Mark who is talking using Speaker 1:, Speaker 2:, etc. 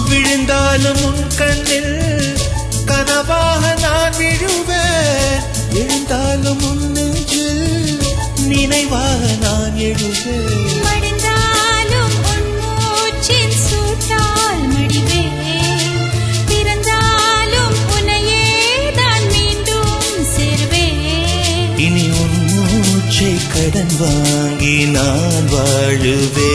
Speaker 1: விழுந்தாலும் உன் கண்ணில் கனவாக நான் விழுவேன். எழுந்தாலும் உன் நெஞ்சில் நினைவாக நான் எழுவேன்.
Speaker 2: மடிந்தாலும் உன் மூச்சின் சூட்டால் மடிவேன். பிறந்தாலும் உன்னையே தான் மீண்டும் சேர்வேன்.
Speaker 1: இனி உன் மூச்சை கடன் வாங்கி நான் வாழுவேன்.